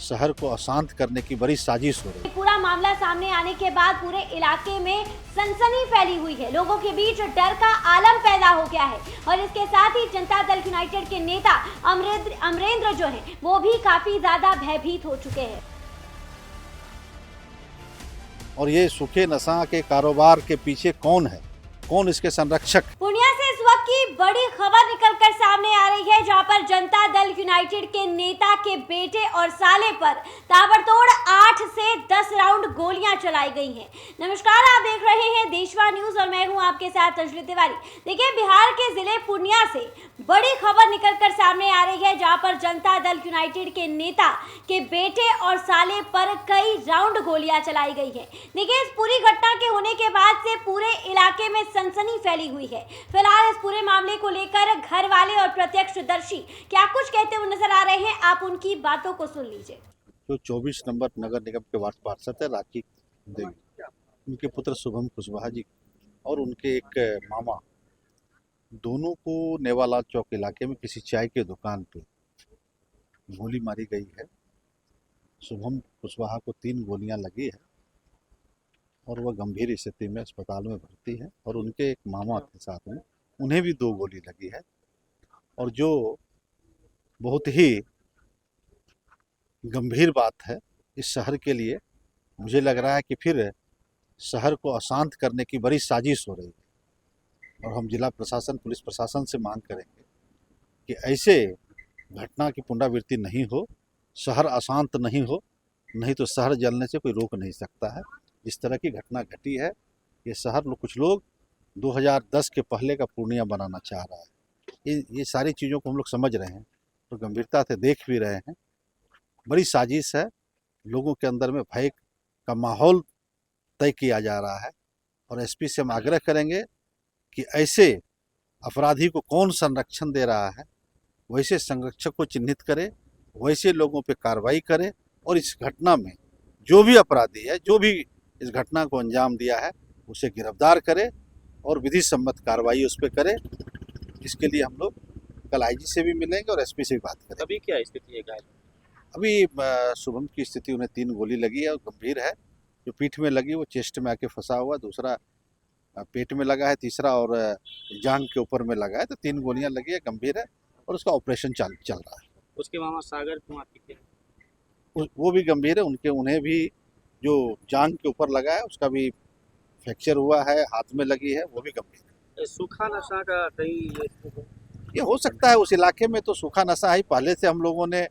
शहर को अशांत करने की बड़ी साजिश हो रही है। पूरा मामला सामने आने के बाद पूरे इलाके में सनसनी फैली हुई है। लोगों के बीच डर का आलम पैदा हो गया है और इसके साथ ही जनता दल यूनाइटेड के नेता अमरेंद्र जो है वो भी काफी ज्यादा भयभीत हो चुके हैं। और ये सूखे नशा के कारोबार के पीछे कौन है, कौन इसके संरक्षक? पूर्णिया से इस वक्त की बड़ी खबर निकलकर सामने आ रही है, जहां पर जनता दल यूनाइटेड के नेता के बेटे और साले पर ताबड़तोड़ 8 से 10 राउंड गोलियां चलाई गई हैं। नमस्कार, आप देख रहे हैं देशवा न्यूज और मैं हूं आपके साथ अंजलि तिवारी। देखिए, बिहार के जिले पूर्णिया से बड़ी खबर निकलकर सामने आ रही है, जहां पर जनता दल यूनाइटेड के नेता के बेटे और साले पर कई राउंड गोलियां चलाई गई है। देखिए, इस पूरी घटना के होने के बाद से पूरे इलाके में सनसनी फैली हुई है। फिलहाल इस पूरे मामले को लेकर घर वाले और प्रत्यक्षदर्शी क्या कुछ कहते हुए नजर आ रहे हैं, आप उनकी बातों को सुन लीजिए। जो 24 नंबर नगर निगम के वार्ड पार्षद है राखी देवी, उनके पुत्र शुभम कुशवाहा जी और उनके एक मामा, दोनों को नेवालाल चौक इलाके में किसी चाय के दुकान पे गोली मारी गई है। शुभम कुशवाहा को 3 गोलियां लगी है और वह गंभीर स्थिति में अस्पताल में भर्ती है और उनके एक मामा के साथ में उन्हें भी 2 गोली लगी है। और जो बहुत ही गंभीर बात है इस शहर के लिए, मुझे लग रहा है कि फिर शहर को अशांत करने की बड़ी साजिश हो रही है और हम जिला प्रशासन, पुलिस प्रशासन से मांग करेंगे कि ऐसे घटना की पुनरावृत्ति नहीं हो, शहर अशांत नहीं हो, नहीं तो शहर जलने से कोई रोक नहीं सकता है। इस तरह की घटना घटी है, ये शहर कुछ लोग 2010 के पहले का पूर्णिया बनाना चाह रहा है। ये सारी चीज़ों को हम लोग समझ रहे हैं और गंभीरता से देख भी रहे हैं। बड़ी साजिश है, लोगों के अंदर में भय का माहौल तय किया जा रहा है और एसपी से हम आग्रह करेंगे कि ऐसे अपराधी को कौन संरक्षण दे रहा है, वैसे संरक्षक को चिन्हित करे, वैसे लोगों पे कार्रवाई करे और इस घटना में जो भी अपराधी है, जो भी इस घटना को अंजाम दिया है, उसे गिरफ्तार करे और विधि सम्मत कार्रवाई उस पर करे। इसके लिए हम लोग कल आईजी से भी मिलेंगे और एसपी से भी बात करेंगे। अभी क्या स्थिति है घायल? अभी शुभम की स्थिति, उन्हें 3 गोली लगी है और गंभीर है। जो पीठ में लगी वो चेस्ट में आके फंसा हुआ, दूसरा पेट में लगा है, तीसरा और जांघ के ऊपर में लगा है। तो 3 गोलियां लगी है, गंभीर है और उसका ऑपरेशन चल रहा है। उसके मामा सागर कुमार की वो भी गंभीर है, उन्हें भी जो जांघ के ऊपर लगा है उसका भी फ्रैक्चर हुआ है, हाथ में लगी है, वो भी गंभीर है। सूखा नशा का कहीं ये हो सकता है, उस इलाके में तो सूखा नशा है। पहले से हम लोगों ने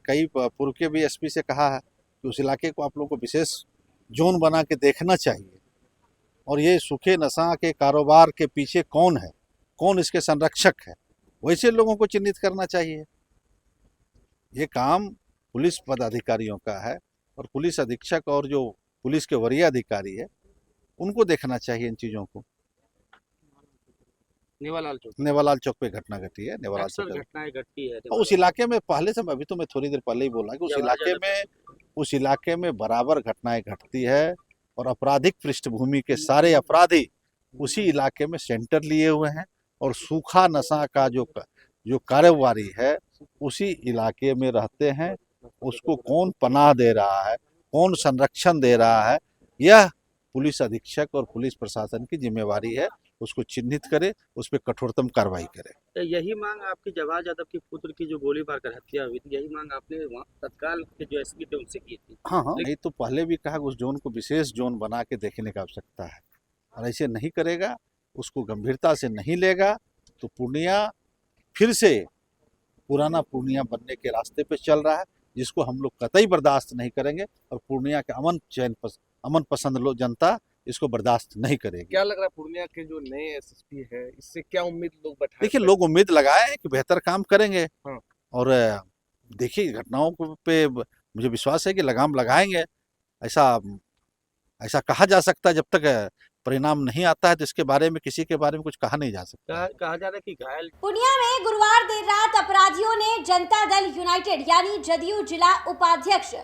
कई पूर्व के भी एसपी से कहा है कि उस इलाके को आप लोगों को विशेष जोन बना के देखना चाहिए और ये सूखे नशा के कारोबार के पीछे कौन है, कौन इसके संरक्षक है, वैसे लोगों को चिन्हित करना चाहिए। ये काम पुलिस पदाधिकारियों का है और पुलिस अधीक्षक और जो पुलिस के वरीय अधिकारी है उनको देखना चाहिए इन चीज़ों को। नेवालाल चौक पे घटना घटी है। नेवालाल चौक घटनाएं घटती है उस इलाके में पहले से, अभी तो मैं थोड़ी देर पहले ही बोला कि उस इलाके में बराबर घटनाएं घटती है और आपराधिक पृष्ठभूमि के सारे अपराधी उसी इलाके में सेंटर लिए हुए हैं और सूखा नशा का जो कारोबारी है उसी इलाके में रहते हैं। उसको कौन पनाह दे रहा है, कौन संरक्षण दे रहा है, यह पुलिस अधीक्षक और पुलिस प्रशासन की जिम्मेवारी है। उसको चिन्हित करे, उस पर कठोरतम कार्रवाई करे। यही मांग आपकी जवाहर यादव के पुत्र की जो गोली मार कर हत्या हुई थी, यही मांग आपने तत्काल के जो एसपी थे उनसे की थी? हाँ, नहीं तो पहले भी कहा उस जोन को विशेष जोन बना के देखने का आवश्यकता है और ऐसे नहीं करेगा, उसको गंभीरता से नहीं लेगा तो पूर्णिया फिर से पुराना पूर्णिया बनने के रास्ते पे चल रहा है, जिसको हम लोग कतई बर्दाश्त नहीं करेंगे और पूर्णिया के अमन पसंद लोग जनता इसको बर्दाश्त नहीं करेगी। क्या लग रहा है पूर्णिया के जो नए एसएसपी है, इससे क्या उम्मीद लोग बैठा? देखिए, लोग उम्मीद लगाए हैं कि बेहतर काम करेंगे और देखिए घटनाओं पे मुझे विश्वास है कि लगाम लगाएंगे। ऐसा कहा जा सकता है, जब तक परिणाम नहीं आता है तो इसके बारे में किसी के बारे में कुछ कहा नहीं जा सकता। कहा जा रहा है कि घायल पूर्णिया में गुरुवार देर रात अपराधियों ने जनता दल यूनाइटेड यानी जदयू जिला उपाध्यक्ष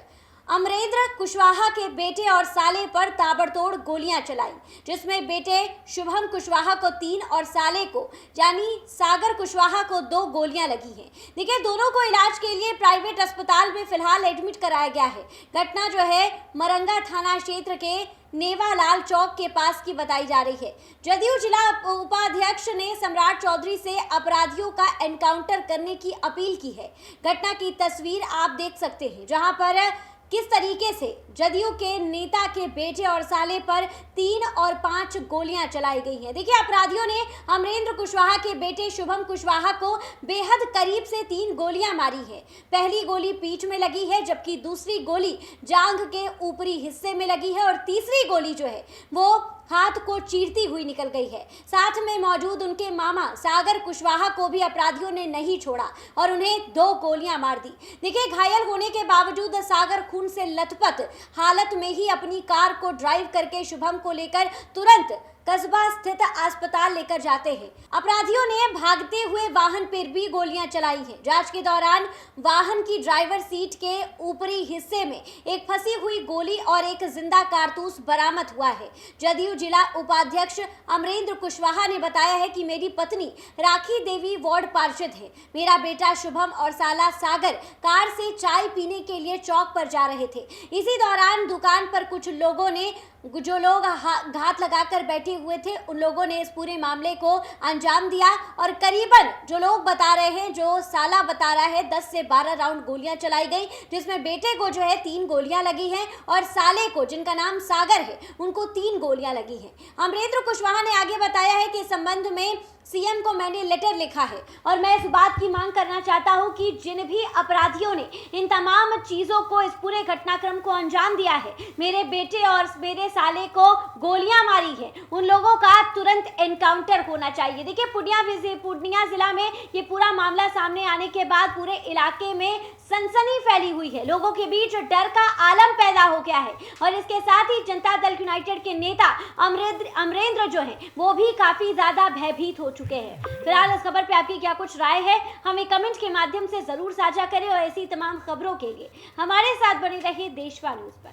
अमरेंद्र कुशवाहा के बेटे और साले पर ताबड़तोड़ गोलियां चलाई, जिसमें बेटे शुभम कुशवाहा को 3 और साले को यानी सागर कुशवाहा को 2 गोलियां लगी हैं। देखिए, दोनों को इलाज के लिए प्राइवेट अस्पताल में फिलहाल एडमिट कराया गया है। घटना जो है मरंगा थाना क्षेत्र के नेवालाल चौक के पास की बताई जा रही है। जदयू जिला उपाध्यक्ष ने सम्राट चौधरी से अपराधियों का एनकाउंटर करने की अपील की है। घटना की तस्वीर आप देख सकते हैं, जहां पर किस तरीके से जदयू के नेता के बेटे और साले पर 3 और 5 गोलियां चलाई गई हैं। देखिए, अपराधियों ने अमरेंद्र कुशवाहा के बेटे शुभम कुशवाहा को बेहद करीब से 3 गोलियां मारी हैं। पहली गोली पीठ में लगी है, जबकि दूसरी गोली जांघ के ऊपरी हिस्से में लगी है और तीसरी गोली जो है वो हाथ को चीरती हुई निकल गई है। साथ में मौजूद उनके मामा सागर कुशवाहा को भी अपराधियों ने नहीं छोड़ा और उन्हें 2 गोलियां मार दी। देखिए, घायल होने के बावजूद सागर खून से लथपथ हालत में ही अपनी कार को ड्राइव करके शुभम को लेकर तुरंत कस्बा स्थित अस्पताल लेकर जाते हैं। अपराधियों ने भागते हुए वाहन पर भी गोलियां चलाई हैं। जांच के दौरान वाहन की ड्राइवर सीट के ऊपरी हिस्से में एक फंसी हुई गोली और एक जिंदा कारतूस बरामद हुआ है। जदयू जिला उपाध्यक्ष अमरेंद्र कुशवाहा ने बताया है कि मेरी पत्नी राखी देवी वार्ड पार्षद है। मेरा बेटा शुभम और साला सागर कार से चाय पीने के लिए चौक पर जा रहे थे। इसी दौरान दुकान पर कुछ लोगों ने जो लोग घात लगाकर बैठे हुए थे, उन लोगों ने इस पूरे मामले को अंजाम दिया और करीबन जो लोग बता रहे हैं, जो साला बता रहा है, 10 से 12 राउंड गोलियां चलाई गई, जिसमें बेटे को जो है 3 गोलियां लगी हैं और साले को, जिनका नाम सागर है, उनको 3 गोलियां लगी हैं। अमरेंद्र कुशवाहा ने आगे बताया है कि इस संबंध में सीएम को मैंने लेटर लिखा है और मैं इस बात की मांग करना चाहता हूं कि जिन भी अपराधियों ने इन तमाम चीजों को, इस पूरे घटनाक्रम को अंजाम दिया है, मेरे बेटे और मेरे साले को गोलियां मारी है, उन लोगों का तुरंत एनकाउंटर होना चाहिए। देखिए, पूर्णिया जिला में ये पूरा मामला सामने आने के बाद पूरे इलाके में सनसनी फैली हुई है। लोगों के बीच डर का आलम पैदा हो गया है और इसके साथ ही जनता दल यूनाइटेड के नेता अमरेंद्र जो है वो भी काफी ज्यादा भयभीत हो चुके हैं। फिलहाल इस खबर पे आपकी क्या कुछ राय है, हमें कमेंट के माध्यम से जरूर साझा करें और ऐसी तमाम खबरों के लिए हमारे साथ बने रहिए देशवा न्यूज पर।